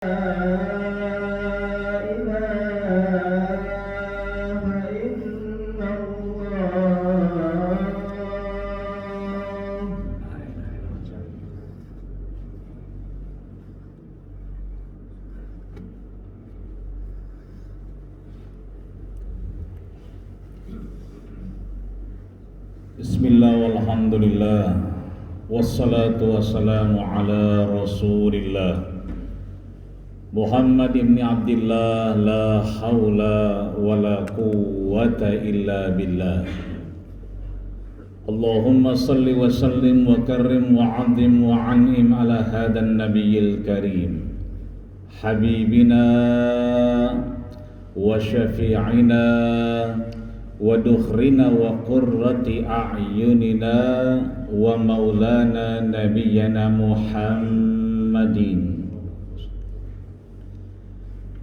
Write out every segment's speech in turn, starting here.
Bismillah walhamdulillah wassalatu wassalamu ala rasulillah Muhammad ibn Abdillah la hawla wa la quwwata illa billah. Allahumma salli wa sallim wa karrim wa azim wa an'im ala hadan nabiyil karim habibina wa syafi'ina wa dukhrina wa qurrati a'yunina wa maulana nabiyyana Muhammadin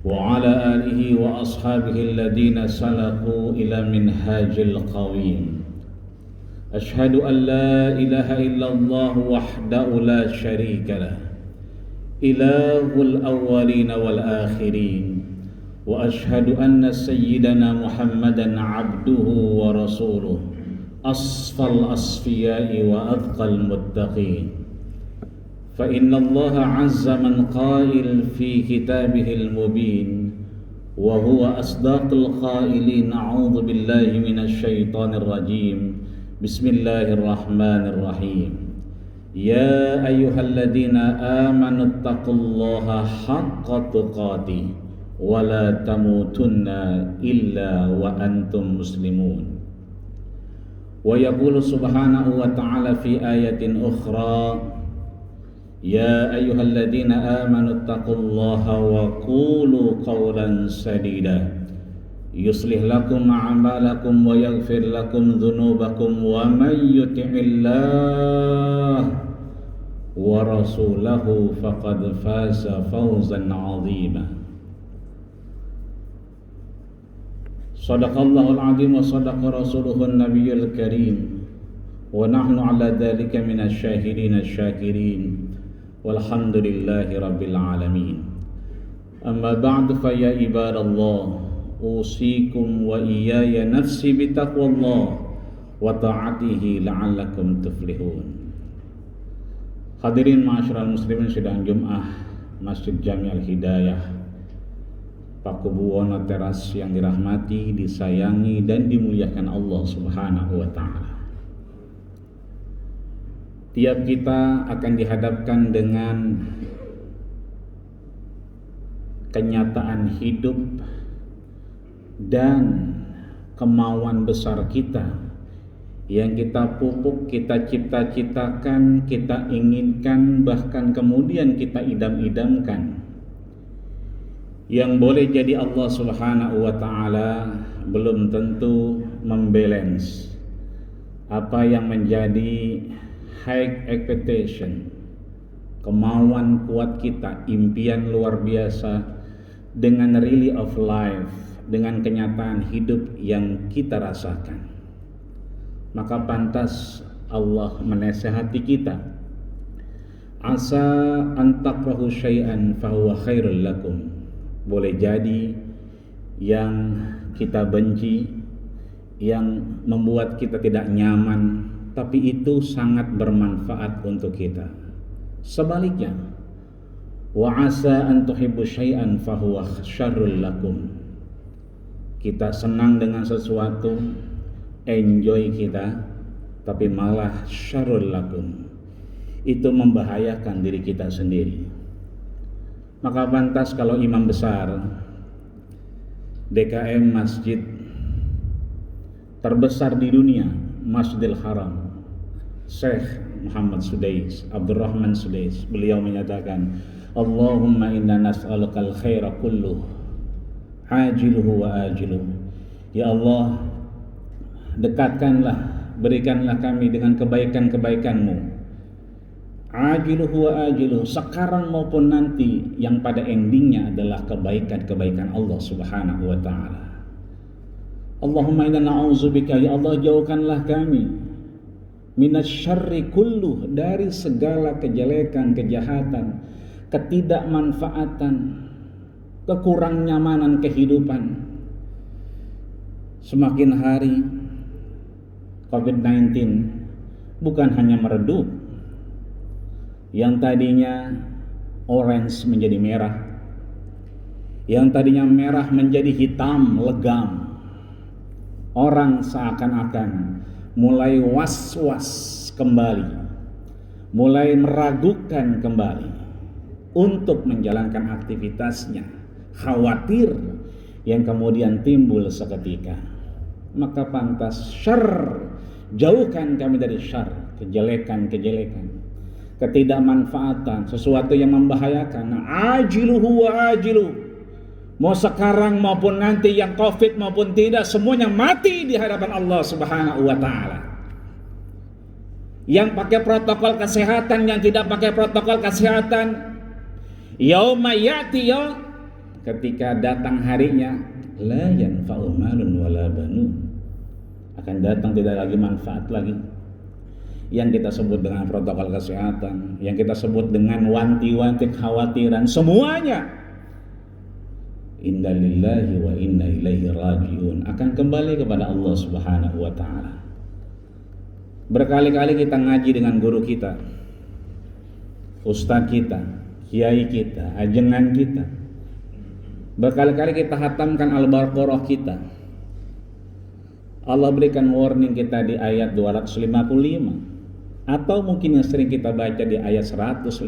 wa ala alihi wa ashabihi alladhina salaku ila minhajil qawim. Ashhadu an la ilaha illallah wahdahu la sharika lah, ilahul awwalina wal akhirin. Wa ashhadu anna sayyidana Muhammadan abduhu wa rasuluh, asfal asfiyai wa atqal muttaqin. Fa inna Allah azza man qail fi kitabihil mubin wa huwa asdaqul qailin. A'udzu billahi minasy syaithanir rajim. Bismillahirrahmanirrahim. Ya ayyuhalladzina amanu taqullaha haqqa tuqatih wa la tamutunna illa wa antum muslimun. Wa yaqulu subhanahu wa ta'ala fi ayatin ukhra, ya ayyuhalladzina amanu taqullaha wa qulu qawlan sadida yuslih lakum a'malakum wa yaghfir lakum dhunubakum wa man yuti'illah wa rasulahu faqad faza fawzan 'azima. Sadaqallahul azim wa sadaqa rasuluhun nabiyyul karim wa nahnu ala dhalika minasy syahidin asy-syakirin walhamdulillahi rabbil alamin. Amma ba'du fa ya ibadallah, usikum wa iyaya nafsi bitaqwallah wa ta'atihi la'allakum tuflihun. Hadirin ma'asyiral muslimin sidang Jumat Masjid Jami Al-Hidayah Pakubuwono Teras yang dirahmati, disayangi dan dimuliakan Allah Subhanahu wa ta'ala. Tiap kita akan dihadapkan dengan kenyataan hidup dan kemauan besar kita yang kita pupuk, kita cipta-ciptakan, kita inginkan, bahkan kemudian kita idam-idamkan. Yang boleh jadi Allah Subhanahu wa ta'ala belum tentu membalance apa yang menjadi high expectation, kemauan kuat kita, impian luar biasa dengan reality of life, dengan kenyataan hidup yang kita rasakan. Maka pantas Allah menasihati kita, asa an takrahu syai'an fahuwa khairul lakum. Boleh jadi yang kita benci, yang membuat kita tidak nyaman, tapi itu sangat bermanfaat untuk kita. Sebaliknya, wa asa an tuhibbu syai'an fahuwa syarrul lakum. Kita senang dengan sesuatu, enjoy kita, tapi malah syarrul lakum. Itu membahayakan diri kita sendiri. Maka pantas kalau imam besar DKM masjid terbesar di dunia, Masjidil Haram, Syekh Muhammad Sudais, Abdurrahman Sudais, beliau menyatakan, Allahumma inna nas'alukal khaira kulluh ajiluhu wa ajiluh. Ya Allah, dekatkanlah, berikanlah kami dengan kebaikan-kebaikan-Mu, ajiluhu wa ajiluh, sekarang maupun nanti, yang pada endingnya adalah kebaikan-kebaikan Allah Subhanahu wa ta'ala. Allahumma inna na'udzubika, ya Allah jauhkanlah kami, minasyarri kulluh, dari segala kejelekan, kejahatan, ketidakmanfaatan, kekurang nyamanan kehidupan. Semakin hari COVID-19 bukan hanya meredup, yang tadinya orange menjadi merah, yang tadinya merah menjadi hitam legam. Orang seakan-akan mulai was-was kembali, mulai meragukan kembali untuk menjalankan aktivitasnya, khawatir yang kemudian timbul seketika. Maka pantas syarr, jauhkan kami dari syarr, kejelekan-kejelekan, ketidakmanfaatan, sesuatu yang membahayakan. Ajiluhu wa ajiluh, mau sekarang maupun nanti, yang COVID maupun tidak, semuanya mati di hadapan Allah Subhanahu wa ta'ala. Yang pakai protokol kesehatan, yang tidak pakai protokol kesehatan, yauma ya'ti yaum, ketika datang harinya, la yanfa'u malun wala banun, akan datang tidak lagi manfaat lagi. Yang kita sebut dengan protokol kesehatan, yang kita sebut dengan wanti-wanti kekhawatiran, semuanya inna lillahi wa inna ilaihi rajiun, akan kembali kepada Allah Subhanahu wa ta'ala. Berkali-kali kita ngaji dengan guru kita, ustadz kita, kiai kita, ajengan kita. Berkali-kali kita hatamkan Al-Baqarah kita. Allah berikan warning kita di ayat 255, atau mungkin yang sering kita baca di ayat 155.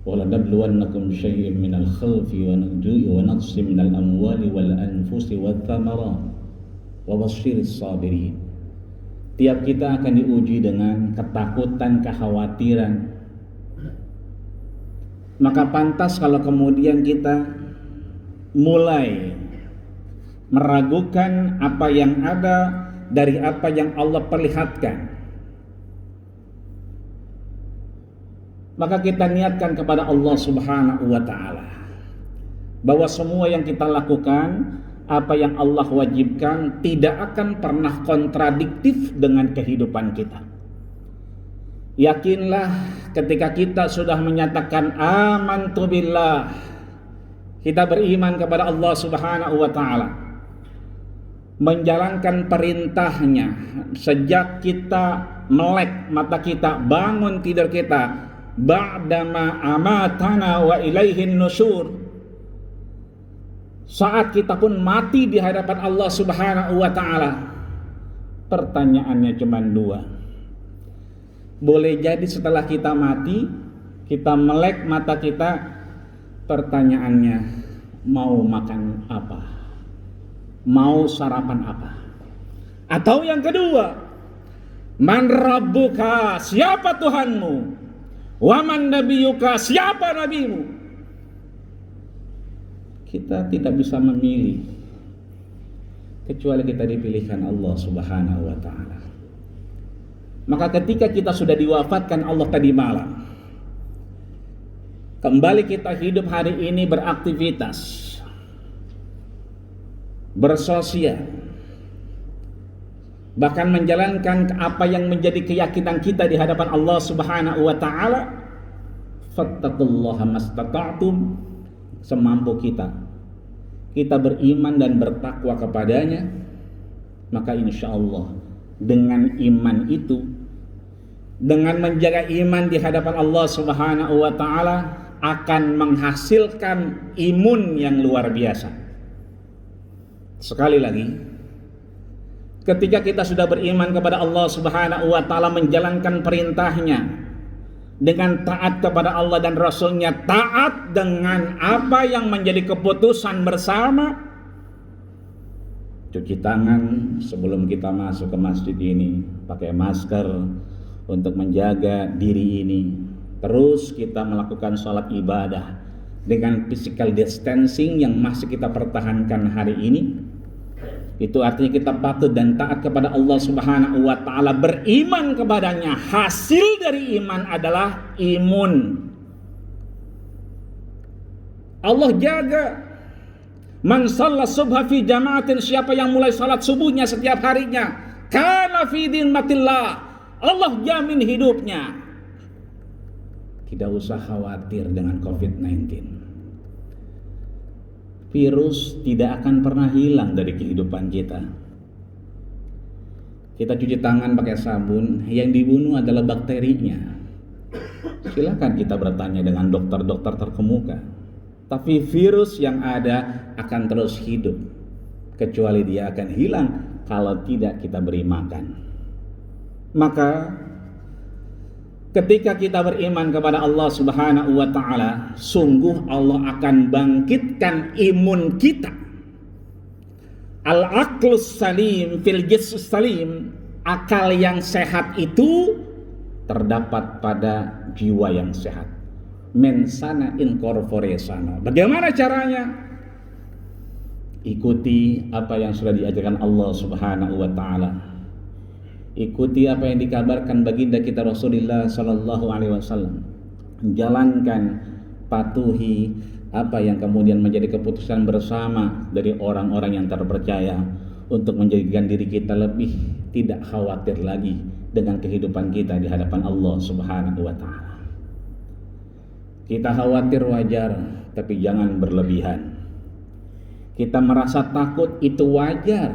وَلَنَبْلُوَنَّكُمْ بِشَيْءٍ مِنَ الْخَوْفِ وَالْجُوعِ وَنَقْصٍ مِنَ الْأَمْوَالِ وَالْأَنْفُسِ وَالثَّمَرَاتِ وَبَشِّرِ الصَّابِرِينَ. Tiap kita akan diuji dengan ketakutan, kekhawatiran. Maka pantas kalau kemudian kita mulai meragukan apa yang ada dari apa yang Allah perlihatkan, maka kita niatkan kepada Allah Subhanahu wa ta'ala bahwa semua yang kita lakukan, apa yang Allah wajibkan, tidak akan pernah kontradiktif dengan kehidupan kita. Yakinlah ketika kita sudah menyatakan amantu billah, kita beriman kepada Allah Subhanahu wa ta'ala, menjalankan perintahnya sejak kita melek mata kita, bangun tidur kita, ba'dama amatana wa ilaihin nusyur, saat kita pun mati di hadapan Allah Subhanahu wa ta'ala. Pertanyaannya cuma dua. Boleh jadi setelah kita mati, kita melek mata kita, pertanyaannya, mau makan apa? Mau sarapan apa? Atau yang kedua, man rabbuka, siapa Tuhanmu? Waman nabiyuka, siapa nabimu? Kita tidak bisa memilih kecuali kita dipilihkan Allah Subhanahu wa ta'ala. Maka ketika kita sudah diwafatkan Allah tadi malam, kembali kita hidup hari ini, beraktivitas, bersosial, bahkan menjalankan apa yang menjadi keyakinan kita di hadapan Allah Subhanahu wa ta'ala. Fattaqullaha mastata'tum, semampu kita beriman dan bertakwa kepadanya. Maka insya Allah dengan iman itu, dengan menjaga iman di hadapan Allah Subhanahu wa ta'ala, akan menghasilkan imun yang luar biasa. Sekali lagi, ketika kita sudah beriman kepada Allah Subhanahu wa ta'ala, menjalankan perintahnya dengan taat kepada Allah dan Rasulnya, taat dengan apa yang menjadi keputusan bersama, cuci tangan sebelum kita masuk ke masjid ini, pakai masker untuk menjaga diri ini, terus kita melakukan sholat ibadah dengan physical distancing yang masih kita pertahankan hari ini. Itu artinya kita patuh dan taat kepada Allah Subhanahu wa ta'ala, beriman kepadanya. Hasil dari iman adalah imun. Allah jaga. Man shalla subha fi jama'atin, siapa yang mulai salat subuhnya setiap harinya, kana fi dhimmatillah, Allah jamin hidupnya. Tidak usah khawatir dengan COVID-19. Virus tidak akan pernah hilang dari kehidupan kita. Kita cuci tangan pakai sabun, yang dibunuh adalah bakterinya. Silakan kita bertanya dengan dokter-dokter terkemuka. Tapi virus yang ada akan terus hidup, kecuali dia akan hilang kalau tidak kita beri makan. Maka ketika kita beriman kepada Allah Subhanahu wa taala, sungguh Allah akan bangkitkan imun kita. Al-aqlus salim fil jismus salim, akal yang sehat itu terdapat pada jiwa yang sehat. Mensana in corpore sano. Bagaimana caranya? Ikuti apa yang sudah diajarkan Allah Subhanahu wa taala. Ikuti apa yang dikabarkan baginda kita Rasulullah sallallahu alaihi wasallam. Jalankan, patuhi apa yang kemudian menjadi keputusan bersama dari orang-orang yang terpercaya untuk menjadikan diri kita lebih tidak khawatir lagi dengan kehidupan kita di hadapan Allah Subhanahu wa taala. Kita khawatir wajar, tapi jangan berlebihan. Kita merasa takut itu wajar,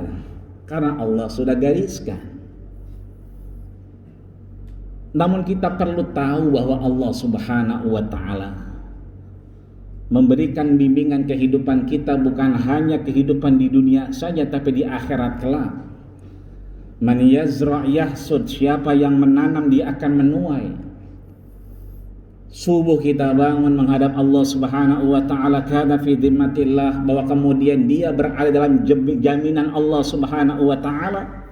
karena Allah sudah gariskan. Namun kita perlu tahu bahwa Allah Subhanahu wa taala memberikan bimbingan kehidupan kita bukan hanya kehidupan di dunia saja, tapi di akhirat kelak. Man yazra' yahsud, siapa yang menanam dia akan menuai. Subuh kita bangun menghadap Allah Subhanahu wa taala, kana fi dhimmatillah, bahwa kemudian dia berada dalam jaminan Allah Subhanahu wa taala.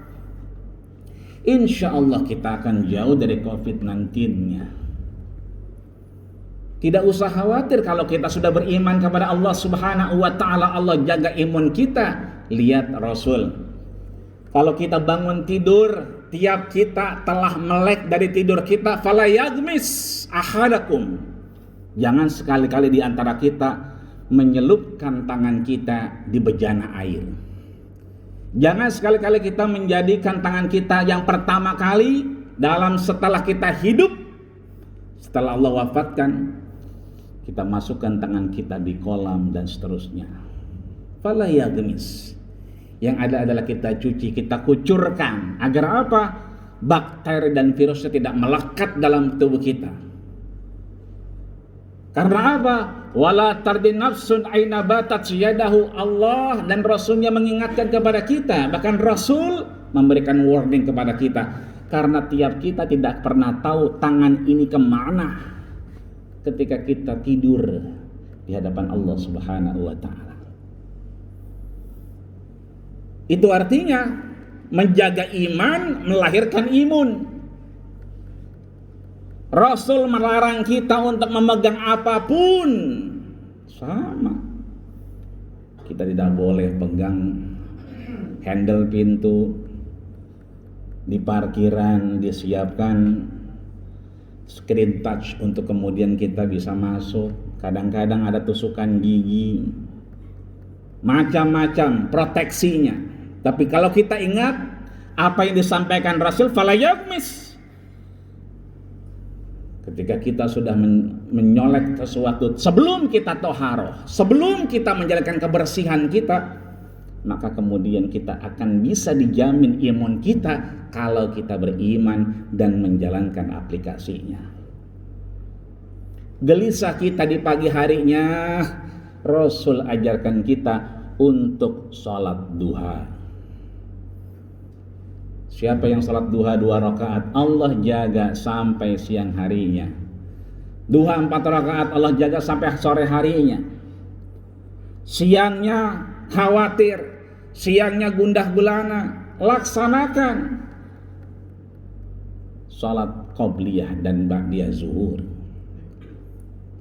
Insyaallah kita akan jauh dari COVID-19-nya. Tidak usah khawatir kalau kita sudah beriman kepada Allah Subhanahu wa taala, Allah jaga imun kita. Lihat Rasul, kalau kita bangun tidur, tiap kita telah melek dari tidur kita, fala yagmis ahadakum. Jangan sekali-kali di antara kita menyelupkan tangan kita di bejana air. Jangan sekali-kali kita menjadikan tangan kita yang pertama kali setelah kita hidup, setelah Allah wafatkan, kita masukkan tangan kita di kolam dan seterusnya. Fala yagmis. Yang ada adalah kita cuci, kita kucurkan. Agar apa? Bakteri dan virusnya tidak melekat dalam tubuh kita. Karena apa? Wala tardi nafsun aina batat yadahu. Allah dan Rasulnya mengingatkan kepada kita. Bahkan Rasul memberikan warning kepada kita. Karena tiap kita tidak pernah tahu tangan ini kemana ketika kita tidur di hadapan Allah Subhanahu wa ta'ala. Itu artinya menjaga iman melahirkan imun. Rasul melarang kita untuk memegang apapun. Sama. Kita tidak boleh pegang handle pintu di parkiran, disiapkan screen touch untuk kemudian kita bisa masuk. Kadang-kadang ada tusukan gigi, macam-macam proteksinya. Tapi kalau kita ingat apa yang disampaikan Rasul, fala yagmis. Ketika kita sudah menyolek sesuatu, sebelum kita toharoh, sebelum kita menjalankan kebersihan kita, maka kemudian kita akan bisa dijamin imun kita kalau kita beriman dan menjalankan aplikasinya. Gelisah kita di pagi harinya, Rasul ajarkan kita untuk sholat duha. Siapa yang salat duha 2 rakaat, Allah jaga sampai siang harinya. Duha 4 rakaat, Allah jaga sampai sore harinya. Siangnya khawatir, siangnya gundah gulana, laksanakan salat qobliyah dan ba'diyah zuhur.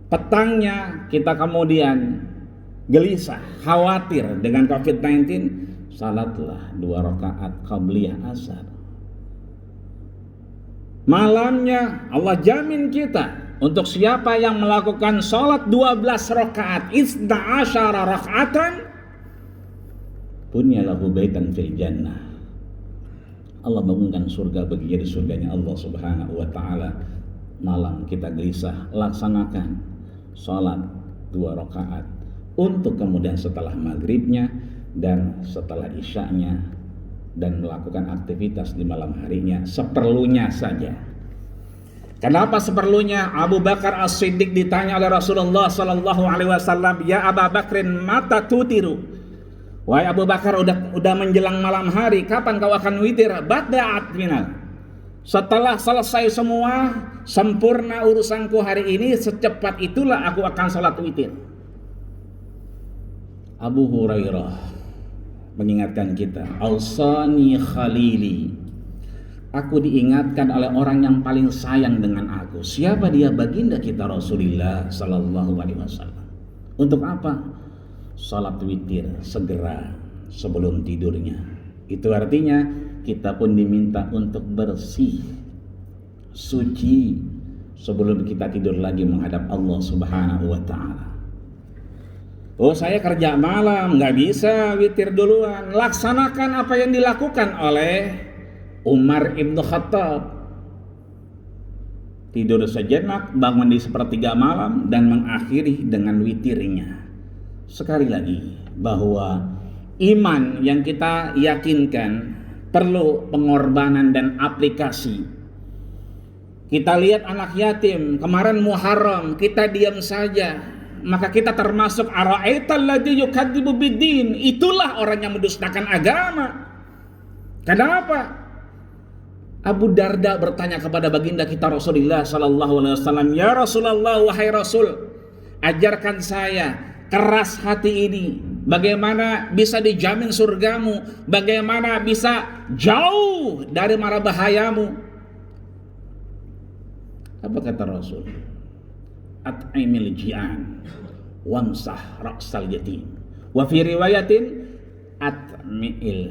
Petangnya kita kemudian gelisah, khawatir dengan COVID-19, salatlah 2 rakaat qabliyah asar. Malamnya Allah jamin kita, untuk siapa yang melakukan salat 12 rakaat, 12 rakaatan, bunyalahu baitan fil jannah. Allah bangunkan surga baginya di surganya Allah Subhanahu wa taala. malam kita gelisah, laksanakan sholat 2 rakaat untuk kemudian setelah maghribnya dan setelah isyanya, dan melakukan aktivitas di malam harinya seperlunya saja. Kenapa seperlunya? Abu Bakar As-Siddiq ditanya oleh Rasulullah sallallahu alaihi wasallam, "Ya Abu Bakrin, mata tutiru?" Wahai Abu Bakar, udah menjelang malam hari, kapan kau akan witir? Ba'da'at minal. Setelah selesai semua, sempurna urusanku hari ini, secepat itulah aku akan salat witir. Abu Hurairah mengingatkan kita, "Ausani khalili." Aku diingatkan oleh orang yang paling sayang dengan aku. Siapa dia? Baginda kita Rasulullah sallallahu alaihi wasallam. Untuk apa? Salat witir segera sebelum tidurnya. Itu artinya kita pun diminta untuk bersih, suci sebelum kita tidur lagi menghadap Allah Subhanahu wa taala. Oh, saya kerja malam, nggak bisa witir duluan. Laksanakan apa yang dilakukan oleh Umar ibn Khattab. Tidur sejenak, bangun di sepertiga malam, dan mengakhiri dengan witirnya. Sekali lagi, bahwa iman yang kita yakinkan perlu pengorbanan dan aplikasi. Kita lihat anak yatim, kemarin Muharram, kita diam saja. Maka kita termasuk ara'aital ladzi yukadzibu biddin. Itulah orang yang mendustakan agama. Kenapa? Abu Darda bertanya kepada baginda kita Rasulullah sallallahu alaihi wasallam, "Ya Rasulullah, wahai Rasul, ajarkan saya keras hati ini, bagaimana bisa dijamin surgamu, bagaimana bisa jauh dari mara bahayamu." Apa kata Rasul? At'imil ji'an wamsah ra'sal yatim. Wa fi riwayatin at'mil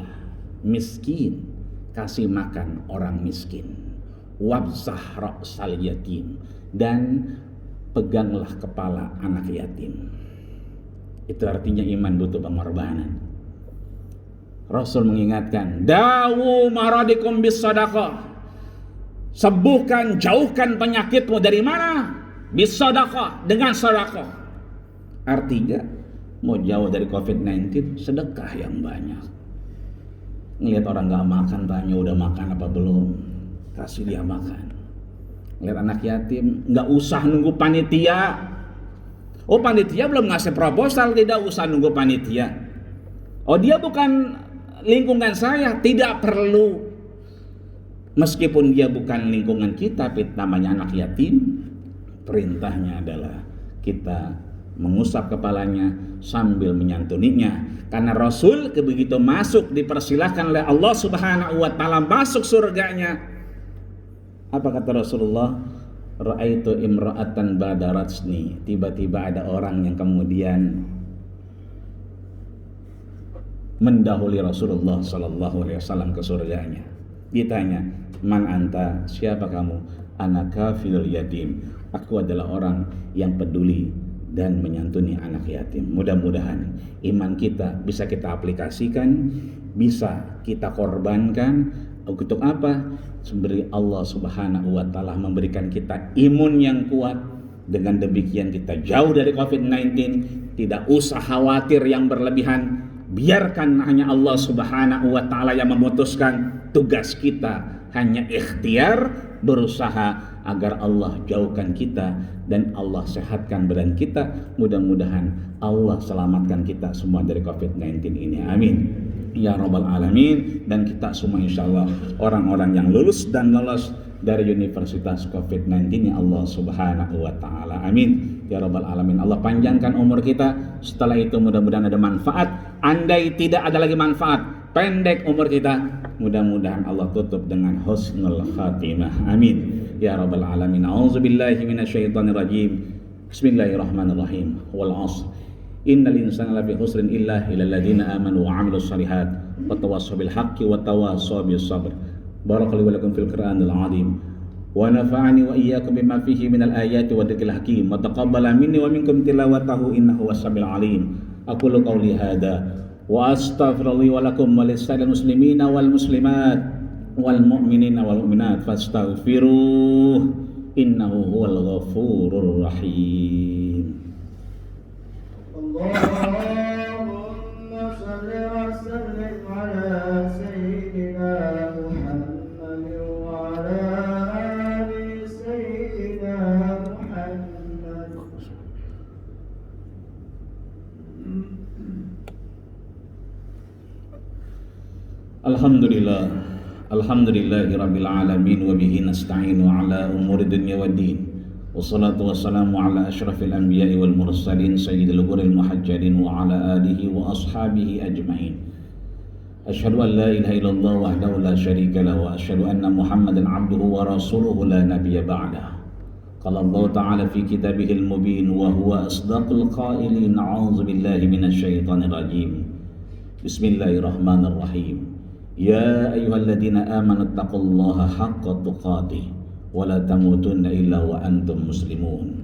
miskin, kasih makan orang miskin. Wamsah ra'sal yatim, dan peganglah kepala anak yatim. Itu artinya iman butuh pengorbanan. Rasul mengingatkan, "Dawu maradikum bis sadaqah." Sembuhkan, jauhkan penyakitmu dari mana? Bis sadaqah, dengan sedekah. Artinya mau jauh dari COVID-19, sedekah yang banyak. Ngelihat orang gak makan, tanya udah makan apa belum, kasih dia makan. Ngelihat anak yatim, gak usah nunggu panitia. Oh, panitia belum ngasih proposal, tidak usah nunggu panitia. Oh, dia bukan lingkungan saya, tidak perlu. Meskipun dia bukan lingkungan kita, tapi namanya anak yatim, perintahnya adalah kita mengusap kepalanya sambil menyantuninya. Karena Rasul begitu masuk, dipersilahkan oleh Allah Subhanahu wa taala masuk surganya. Apa kata Rasulullah? Ra'aitu imra'atan badaratsni. Tiba-tiba ada orang yang kemudian mendahului Rasulullah sallallahu alaihi wasallam ke surganya. Ditanya, "Man anta?" Siapa kamu? "Ana kafilul yatim." Aku adalah orang yang peduli dan menyantuni anak yatim. Mudah-mudahan iman kita bisa kita aplikasikan, bisa kita korbankan. Untuk apa? Sebenarnya Allah Subhanahu wa taala memberikan kita imun yang kuat. Dengan demikian kita jauh dari COVID-19, tidak usah khawatir yang berlebihan. Biarkan hanya Allah Subhanahu wa taala yang memutuskan. Tugas kita hanya ikhtiar, berusaha agar Allah jauhkan kita dan Allah sehatkan badan kita. Mudah-mudahan Allah selamatkan kita semua dari COVID-19 ini. Amin ya rabbal alamin. Dan kita semua insyaallah orang-orang yang lulus dan lolos dari Universitas COVID-19 ya Allah Subhanahu wa taala. Amin ya rabbal alamin. Allah panjangkan umur kita. Setelah itu mudah-mudahan ada manfaat. Andai tidak ada lagi manfaat, pendek umur kita, mudah-mudahan Allah tutup dengan husnul khatimah. Amin ya rabbal alamin. A'udzubillahi minasyaitonir rajim. Bismillahirrahmanirrahim. Wal 'ashr. Innal insana lafi khusrin illa illalladzina amanu wa 'amilus shalihat wa tawassaw bil haqqi wa tawassaw bis sabr. Barakallahu wa lakum fil Qur'anil 'azim. Wa nafa'ani wa iyyakum bima fihi minal ayati wa dzikril hakim. Wa taqabbala minni wa minkum tilawatahu innahu was-sami'ul 'alim. Aqulu qawli hadza wa astaghfirullahi wa lakum wa lisa'il muslimina wal muslimat wal mu'minina wal mu'minat fastaghfiruh innahu huwal ghafurur rahim. Allahumma salli wa sallim ala sayyidina Muhammad wa ala ali sayyidina Muhammad. Alhamdulillahi rabbil alamin wa bihi nasta'inu ala umuri dunya waddin. Wassalatu wassalamu ala asyrafil anbiya'i wal mursalin sayyidil ghurril muhajjalin wa ala alihi wa ashabihi ajma'in. Asyhadu an la ilaha illallah wahdahu la syarika lahu wa asyhadu anna Muhammadan 'abduhu wa rasuluhu la nabiyya ba'dah. Qala Allah ta'ala fi kitabihil mubin wa huwa asdaqul qailin. A'udzu billahi minasy syaithanir rajim. Bismillahirrahmanirrahim. Ya ayyuhalladzina amanu taqullaha haqqa tuqatih wa la tamutunna illa wa antum muslimun.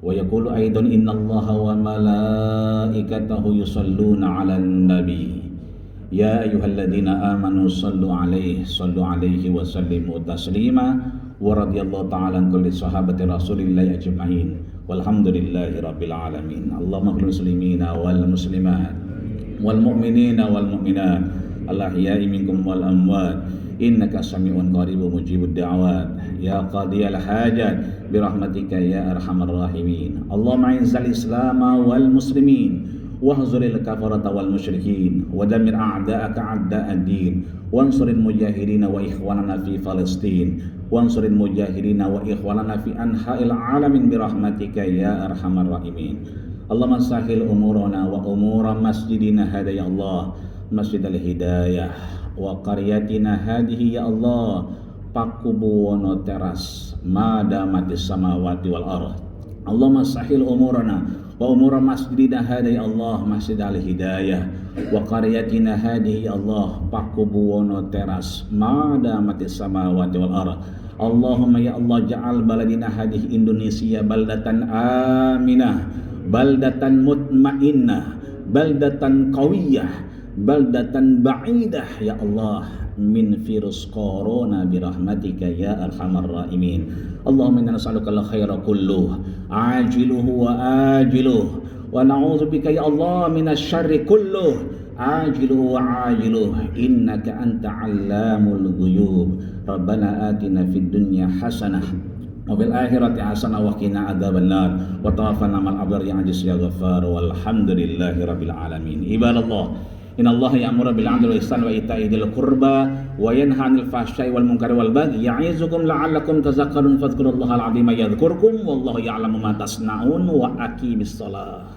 Wa yaqulu aidan innallaha wa malaikatahu yusalluna 'alan nabi. Ya ayyuhalladzina amanu sallu 'alaihi wa sallimu taslima. Wa radhiyallahu ta'ala an kulli sahabati Rasulillahi ajma'in. Walhamdulillahi rabbil alamin. Allahumma ighfir muslimina wal muslimat wal mu'minina wal mu'minat al-ahya'i minkum wal amwat innaka sami'un qaribun mujibud da'awat ya qadiyal hajat birahmatika ya arhamar rahimin. Allahumma izzal islama wal muslimin wahzuril kafarata wal musyrikin wa damir a'da'aka a'da'ad din wansuril mujahidin wa ikhwanana fi Palestin wansuril mujahidin wa ikhwanana fi anha'il alamin birahmatika ya arhamar rahimin. Allahumma sahil umurana wa umura masjidina hada ya Allah, Masjid al-Hidayah wa qaryatina hadihi ya Allah, Pakubuwono teras madamatis samawati wal ardh. Allahumma sahil umurana wa umura masjidina hada ya Allah, Masjid al-Hidayah wa qaryatina hadihi ya Allah, Pakubuwono teras madamatis samawati wal ardh. Allahumma ya Allah ja'al baladina hadihi Indonesia baldatan aminah, baldatan mutmainnah, baldatan qawiyah, baldatan ba'idah ya Allah min virus corona birahmatika ya arhamar rahimin. Allahumma inna nas'aluka al-khaira kulluh ajiluhu wa ajiluh wa na'udzubika ya Allah minasy syarri kulluh ajiluhu wa ajiluh innaka anta 'allamul ghuyub. Rabbana atina fid dunya hasanah wa fil akhirati hasanah wa qina adzabannar wa tawaffana ma'al abrar ya aziz ya ghaffar walhamdulillahi rabbil alamin. Ibadallah, innallaha ya'muru bil 'adli wal ihsani wa ita'i dzil qurba wa yanha 'anil fahsya'i wal munkari wal baghi ya'izukum la'allakum tadhakkarun fadhkurullaha al-'azima yadhkurkum wallahu ya'lamu ma tasna'un wa aqimis shalah.